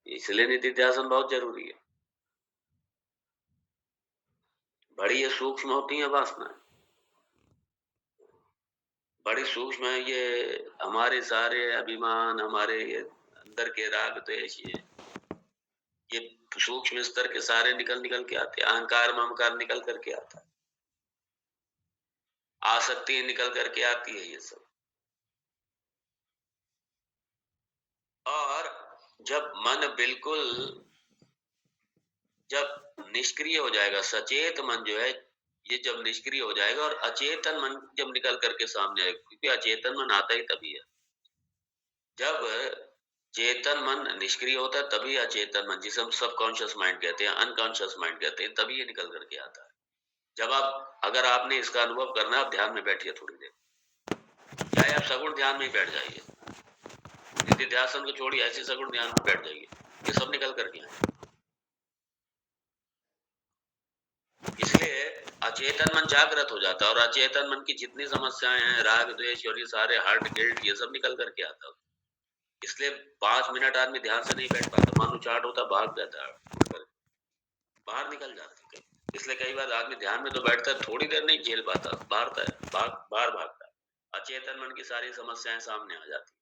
इसलिए निधिध्यासन बहुत जरूरी है। बड़ी ये सूक्ष्म होती है वासना, बड़ी सूक्ष्म है ये। हमारे सारे अभिमान, हमारे ये अंदर के राग द्वेष, ये सूक्ष्म स्तर के सारे निकल निकल के आते हैं। अहंकार ममकार निकल करके आता है, आसक्ति निकल करके आती है ये सब। और जब मन बिल्कुल, जब निष्क्रिय हो जाएगा, सचेत मन जो है, ये जब निष्क्रिय हो जाएगा और अचेतन मन जब निकल करके सामने आएगा, क्योंकि अचेतन मन आता ही तभी है जब चेतन मन निष्क्रिय होता है, तभी अचेतन मन, जिसे हम सबकॉन्शियस माइंड कहते हैं, अनकॉन्शियस माइंड कहते हैं, तभी ये निकल करके आता है। जब आप, अगर आपने इसका अनुभव करना है, आप ध्यान में बैठिए थोड़ी देर, चाहे आप सगुण ध्यान में ही बैठ जाइए, निधिध्यासन को छोड़िए, ऐसे सगुण ध्यान में बैठ जाइए, ये सब निकल करके आए। इसलिए अचेतन मन जागृत हो जाता है, और अचेतन मन की जितनी समस्याएं हैं, राग द्वेष और ये सारे हर्ट गिल्ट, ये सब निकल करके आता है। इसलिए 5 मिनट आदमी ध्यान से नहीं बैठ पाता, मानो चार्ट होता, भाग जाता है, बाहर निकल जाते हैं। इसलिए कई बार आदमी ध्यान में तो बैठता है, थोड़ी देर नहीं झेल पाता, भागता है, बाहर भागता है। अचेतन मन की सारी समस्याएं सामने आ जाती।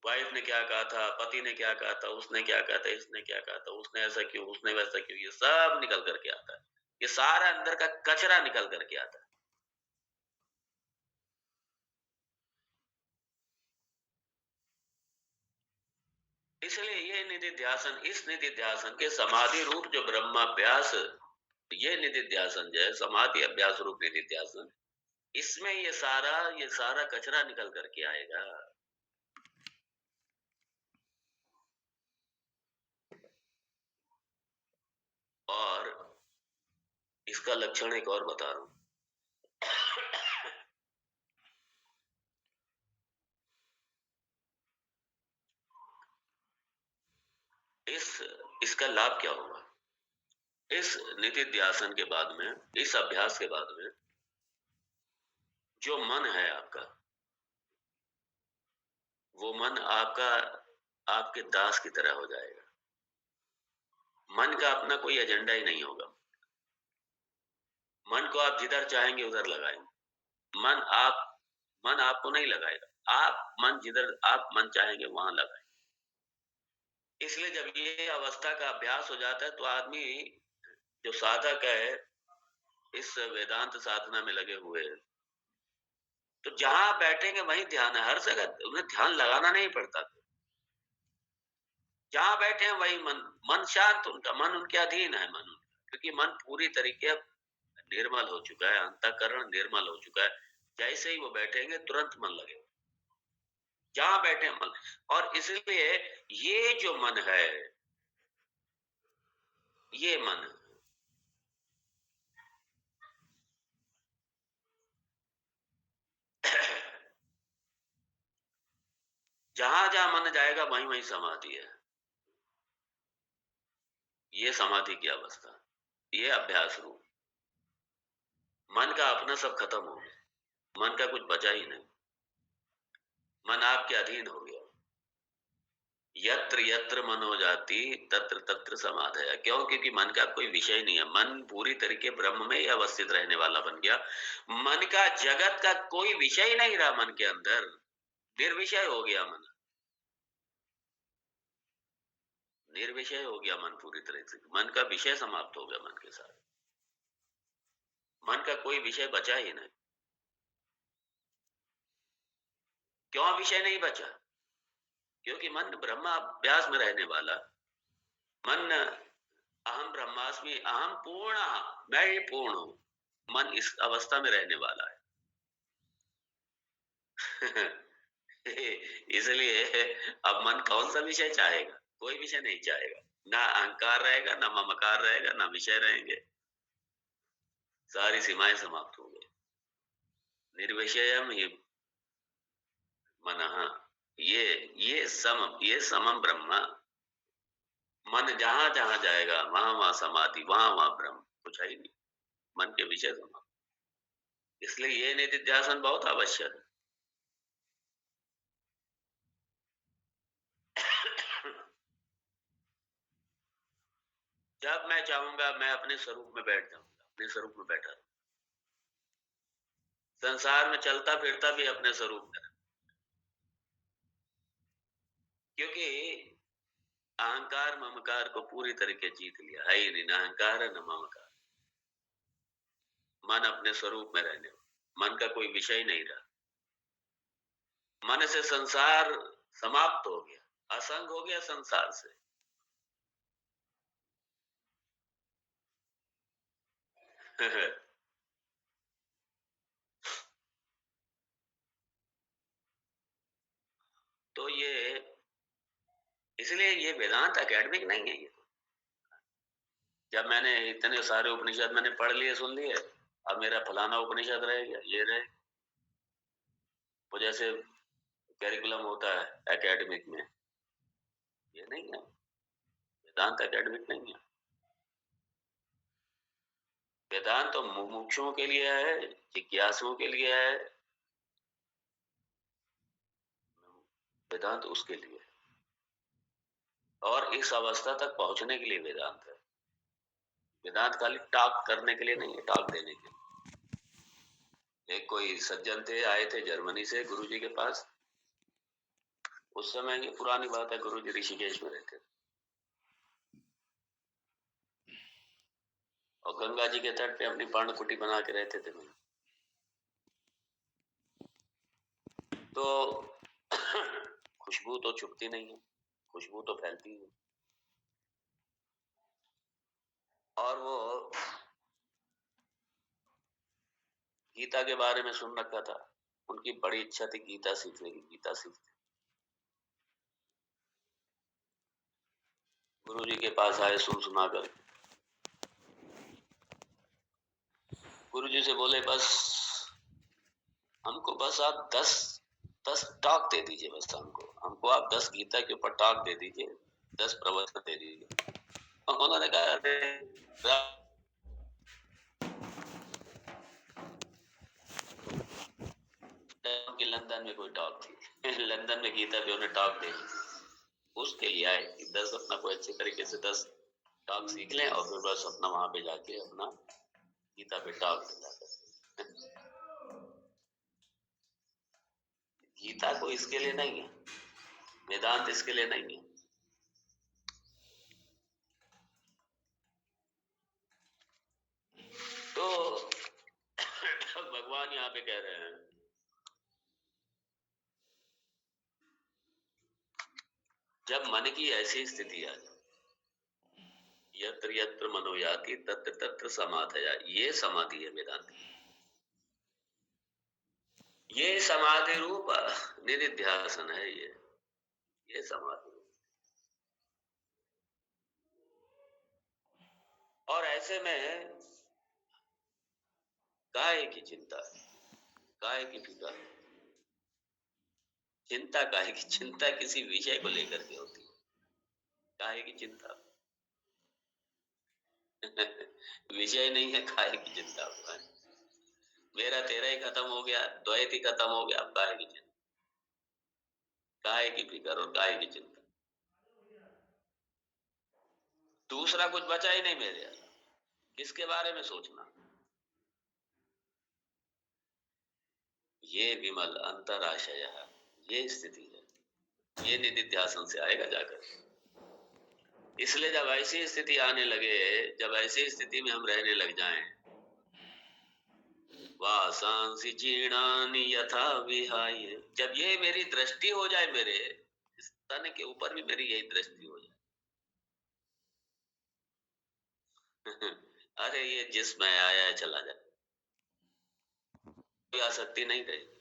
वाइफ ने क्या कहा था, पति ने क्या कहा था, उसने क्या कहा था, इसने क्या कहा था, उसने ऐसा क्यों, उसने वैसा क्यों, ये सब निकल करके आता है। ये सारा अंदर का कचरा निकल करके आता है। इसलिए ये निधिध्यासन, इस निधिध्यासन के समाधि रूप जो ब्रह्माभ्यास, ये निधिध्यासन जो है, समाधि अभ्यास रूप निधिध्यासन, इसमें ये सारा कचरा निकल करके आएगा। और इसका लक्षण एक और बता रहा हूं। इसका लाभ क्या होगा? इस निधिध्यासन के बाद में, इस अभ्यास के बाद में, जो मन है आपका, वो मन आपका, आपके दास की तरह हो जाएगा। मन का अपना कोई एजेंडा ही नहीं होगा। मन को आप जिधर चाहेंगे उधर लगाएंगे। मन आपको नहीं लगाएगा, आप मन जिधर आप मन चाहेंगे वहां लगाएंगे। इसलिए जब ये अवस्था का अभ्यास हो जाता है, तो आदमी, जो साधक है, इस वेदांत साधना में लगे हुए हैं, तो जहां बैठेंगे वहीं ध्यान है, हर जगह उन्हें ध्यान लगाना नहीं पड़ता। जहां बैठे हैं वही मन, मन शांत, उनका मन उनके अधीन है, मन उनका, क्योंकि मन पूरी तरीके अब निर्मल हो चुका है, अंतःकरण निर्मल हो चुका है। जैसे ही वो बैठेंगे तुरंत मन लगेगा, जहां बैठे मन। और इसलिए ये जो मन है, ये मन जहां जहां मन जाएगा वहीं वहीं समाधि है। ये समाधि की अवस्था, ये अभ्यास रूप। मन का अपना सब खत्म हो गया, मन का कुछ बचा ही नहीं, मन आपके अधीन हो गया। यत्र यत्र मनो जाति तत्र तत्र समाधया। क्यों? क्योंकि मन का कोई विषय नहीं है, मन पूरी तरीके ब्रह्म में ही अवस्थित रहने वाला बन गया। मन का जगत का कोई विषय नहीं रहा मन के अंदर, निर्विषय हो गया मन, निर्विषय हो गया मन पूरी तरह से। मन का विषय समाप्त हो गया मन के साथ, मन का कोई विषय बचा ही नहीं। क्यों विषय नहीं बचा? क्योंकि मन ब्रह्माभ्यास में रहने वाला मन, अहम ब्रह्मास्मि, अहम पूर्ण, मैं ही पूर्ण हूं, मन इस अवस्था में रहने वाला है। इसलिए अब मन कौन सा विषय चाहेगा? कोई विषय नहीं चाहेगा। ना अहंकार रहेगा, ना ममकार रहेगा, ना विषय रहेंगे, सारी सीमाएं समाप्त हो गई। निर्विषयम ही मनः, ये समम ब्रह्म। मन जहां जहां जाएगा वहां वहां समाधि, वहां वहां ब्रह्म, कुछ है ही नहीं, मन के विषय समाप्त। इसलिए ये निधिध्यासन बहुत आवश्यक है। जब मैं चाहूंगा मैं अपने स्वरूप में बैठ जाऊंगा, अपने स्वरूप में बैठा रहूं। संसार में चलता फिरता भी अपने स्वरूप में रहूं। क्योंकि अहंकार ममकार को पूरी तरीके जीत लिया है ही नहीं, न अहंकार है न ममकार। मन अपने स्वरूप में रहने, मन का कोई विषय नहीं रहा। मन से संसार समाप्त हो गया, असंग हो गया संसार से। तो ये इसलिए ये वेदांत एकेडमिक नहीं है। ये जब मैंने इतने सारे उपनिषद मैंने पढ़ लिए सुन लिए, अब मेरा फलाना उपनिषद रह गया, ये रहे। वो जैसे कैरिकुलम होता है एकेडमिक में, ये नहीं है। वेदांत एकेडमिक नहीं है। वेदांत तो मुमुक्षुओं के लिए है, जिज्ञासुओं के लिए है। वेदांत उसके लिए है। और इस अवस्था तक पहुंचने के लिए वेदांत है। वेदांत खाली टॉक करने के लिए नहीं है, टॉक देने के लिए। एक कोई सज्जन थे, आए थे जर्मनी से गुरुजी के पास। उस समय की पुरानी बात है, गुरुजी ऋषिकेश में रहते थे और गंगा जी के तट पे अपनी पर्णकुटी बना के रहते थे। तो खुशबू तो छुपती नहीं है, खुशबू तो फैलती है। और वो गीता के बारे में सुन रखा था, उनकी बड़ी इच्छा थी गीता सीखने की, गीता सीखते। गुरु जी के पास आए सुन सुना कर। गुरु जी से बोले बस हमको बस आप 10 टॉक दे दीजिए, बस हमको आप 10 गीता के ऊपर टॉक दे दीजिए, 10 प्रवचन दे दीजिए। उन्होंने कहा कि लंदन में कोई टॉक थी लंदन में गीता पे उन्हें टॉक दे दी। उसके लिए आए कि 10 अपना कोई अच्छे तरीके से 10 टॉक सीख लें और फिर बस अपना वहां पे जाके अपना गीता पे टॉक देता है। गीता को इसके लिए नहीं है, वेदांत इसके लिए नहीं है। तो भगवान यहाँ पे कह रहे हैं जब मन की ऐसी स्थिति आ जाए, यत्र यत्र मनोयाति तत्र तत्र समाधया, ये समाधि है वेदांत की। ये समाधि रूप निधिध्यासन है। ये समाधि रूप। और ऐसे में काहे की चिंता, काहे की फिक्र, चिंता काहे की? चिंता किसी विषय को लेकर के होती है। काहे की चिंता विषय नहीं है, काहे की चिंता होता है। मेरा तेरा ही खत्म हो गया, द्वैत ही खत्म हो गया, अब काहे की चिंता, काहे की फिक्र और काहे की चिंता। दूसरा कुछ बचा ही नहीं मेरे यहाँ, किसके बारे में सोचना। ये विमल अंतराशय, ये स्थिति है, ये निधिध्यासन से आएगा जाकर। इसलिए जब ऐसी स्थिति आने लगे, जब ऐसी स्थिति में हम रहने लग जाएं, वासांसि जीर्णानि यथा विहाय, जब ये मेरी दृष्टि हो जाए, मेरे इस तन के ऊपर भी मेरी यही दृष्टि हो जाए अरे ये जिस्म है, आया है चला जाए, कोई आसक्ति नहीं रहेगी,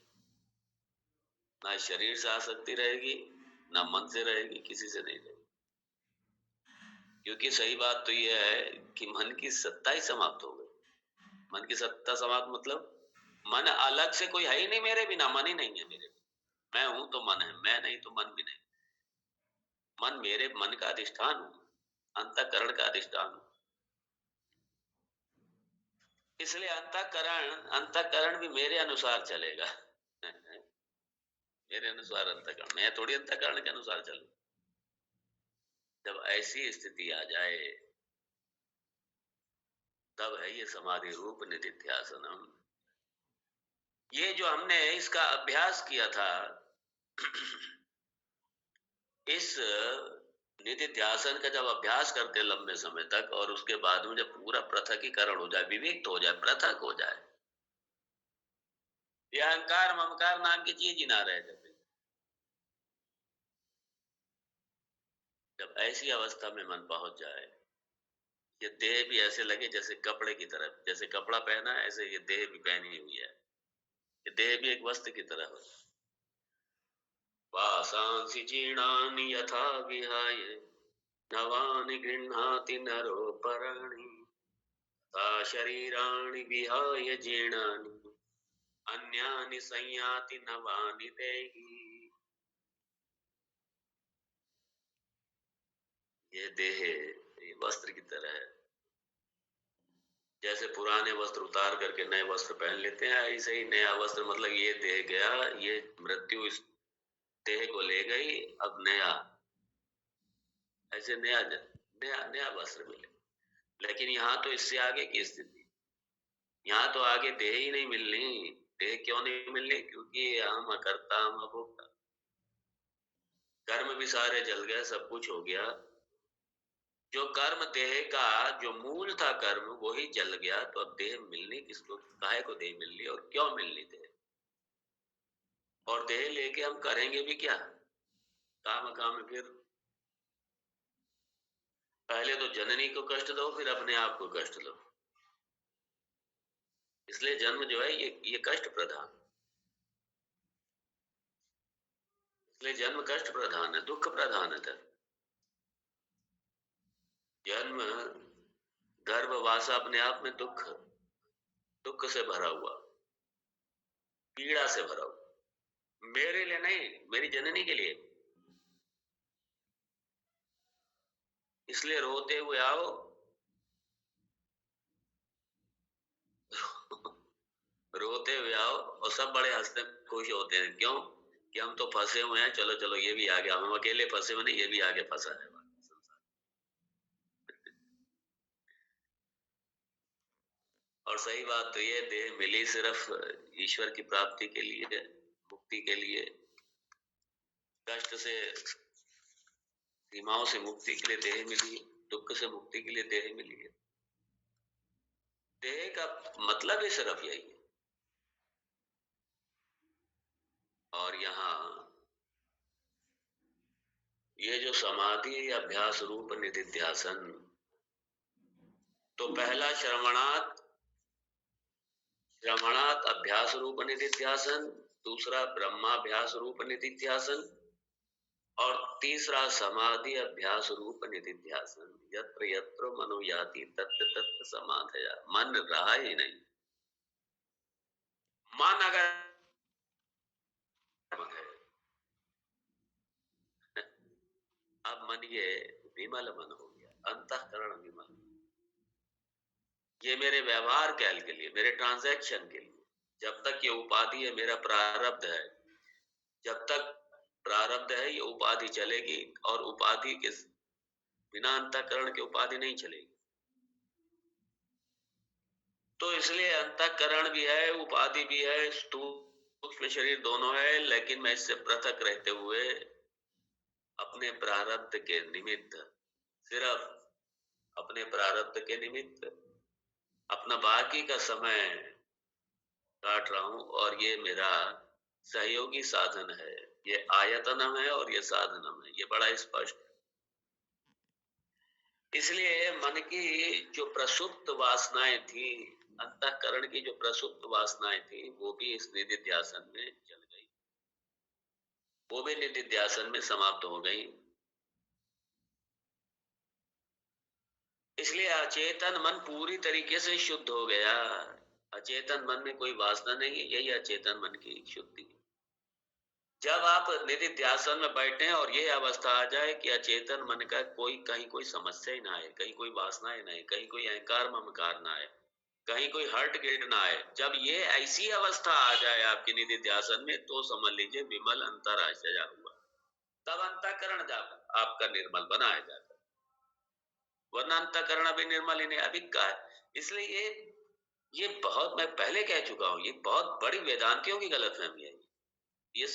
ना शरीर से आसक्ति रहेगी, ना मन से रहेगी, किसी से नहीं रहेगी। क्योंकि सही बात तो ये है कि मन की सत्ता ही समाप्त हो गई। मन की सत्ता समाप्त मतलब मन अलग से कोई है ही नहीं मेरे बिना, मन ही नहीं है मेरे बिना। मैं हूं तो मन है, मैं नहीं तो मन भी नहीं। मन मेरे मन का अधिष्ठान हूं, अंतःकरण का अधिष्ठान हूं। इसलिए अंतःकरण भी मेरे अनुसार चलेगा मेरे अनुसार अंतःकरण, मैं थोड़ी अंतःकरण के अनुसार चलूं। जब ऐसी स्थिति आ जाए तब है ये समाधि रूप निधिध्यासनम। ये जो हमने इसका अभ्यास किया था, इस निधिध्यासन का जब अभ्यास करते लंबे समय तक, और उसके बाद में जब पूरा पृथकीकरण हो जाए, विविक्त हो जाए, पृथक हो जाए, ये अहंकार ममकार नाम की चीज ही ना रहे, जब ऐसी अवस्था में मन पहुंच जाए, ये देह भी ऐसे लगे जैसे कपड़े की तरह, जैसे कपड़ा पहना है ऐसे ये देह भी पहनी हुई है, ये देह भी एक वस्त्र की तरह हो। वासांसि जीर्णानि यथा विहाय नवानि गृह्णाति नरोपराणि तथा शरीराणि विहाय जीर्णानि अन्यानि संयाति नवानि देहि। ये देह ये वस्त्र की तरह है, जैसे पुराने वस्त्र उतार करके नए वस्त्र पहन लेते हैं, ऐसे ही नया वस्त्र, मतलब ये देह गया, ये मृत्यु इस देह को ले गई, अब नया, ऐसे नया नया नया वस्त्र मिले। लेकिन यहाँ तो इससे आगे की स्थिति, यहाँ तो आगे देह ही नहीं मिलनी। देह क्यों नहीं मिलनी? क्योंकि हम अकर्ता हम अभोक्ता, कर्म भी सारे जल गए, सब कुछ हो गया। जो कर्म देह का जो मूल था कर्म वही जल गया, तो अब देह मिलनी किसको? काहे को देह मिलनी और क्यों मिलनी देह? और देह लेके हम करेंगे भी क्या? काम काम फिर पहले तो जननी को कष्ट दो, फिर अपने आप को कष्ट दो। इसलिए जन्म जो है ये कष्ट प्रधान, इसलिए जन्म कष्ट प्रधान है, दुख प्रधान है। जन्म गर्भवास अपने आप में दुख, दुख से भरा हुआ, पीड़ा से भरा हुआ। मेरे लिए नहीं, मेरी जननी के लिए। इसलिए रोते हुए आओ रोते हुए आओ, और सब बड़े हंसते खुश होते हैं। क्यों? कि हम तो फंसे हुए हैं, चलो चलो ये भी आ गया, हम अकेले फंसे हुए नहीं, ये भी आगे फंसा है। और सही बात तो ये, देह मिली सिर्फ ईश्वर की प्राप्ति के लिए, मुक्ति के लिए, कष्ट से सीमाओं से मुक्ति के लिए देह मिली, दुख से मुक्ति के लिए देह मिली है। देह का मतलब ही सिर्फ यही है। और यहाँ ये जो समाधि अभ्यास रूप निधिध्यासन, तो पहला श्रवणात् अभ्यास रूप निधिध्यासन, दूसरा ब्रह्माभ्यास रूप निधिध्यासन, और तीसरा समाधि अभ्यास रूप निधिध्यासन। यत्र यत्र मनो याति तत्र तत्र समाधया। मन रहा ही नहीं। मन अगर है, अब मन ये विमल मन हो गया, अंतःकरण विमल। ये मेरे व्यवहार कैल के लिए, मेरे ट्रांजैक्शन के लिए, जब तक ये उपाधि है, मेरा प्रारब्ध है, जब तक प्रारब्ध है ये उपाधि चलेगी, और उपाधि के बिना अंतःकरण के उपाधि नहीं चलेगी। तो इसलिए अंतःकरण भी है, उपाधि भी है, स्थूल शरीर दोनों है, लेकिन मैं इससे पृथक रहते हुए अपने प्रारब्ध के निमित्त, सिर्फ अपने प्रारब्ध के निमित्त अपना बाकी का समय काट रहा हूं, और ये मेरा सहयोगी साधन है। ये आयतनम है और ये साधनम है, ये बड़ा स्पष्ट है। इसलिए मन की जो प्रसुप्त वासनाएं थी, अंतःकरण की जो प्रसुप्त वासनाएं थी, वो भी इस निधिध्यासन में चल गई, वो भी निधिध्यासन में समाप्त हो गई। इसलिए अचेतन मन पूरी तरीके से शुद्ध हो गया। अचेतन मन में कोई वासना नहीं है, यही अचेतन मन की शुद्धि। जब आप निधिध्यासन में बैठे और ये अवस्था आ जाए कि अचेतन मन का कोई कहीं कोई समस्या ही ना आए, कहीं कोई वासना ही ना आए, कहीं कोई अहंकार ममकार ना आए, कहीं कोई हर्ट गिल्ट ना आए, जब ये ऐसी अवस्था आ जाए आपके निधिध्यासन में, तो समझ लीजिए विमल अंतराय सजा हुआ। तब अंतःकरण आपका निर्मल बनाया जाता है। वर्णांतकरण अभिनिर्मलिने अभिक्का है। इसलिए ये बहुत मैं पहले कह चुका हूँ, ये बहुत बड़ी वेदांतियों की गलतफ़हमी है। ये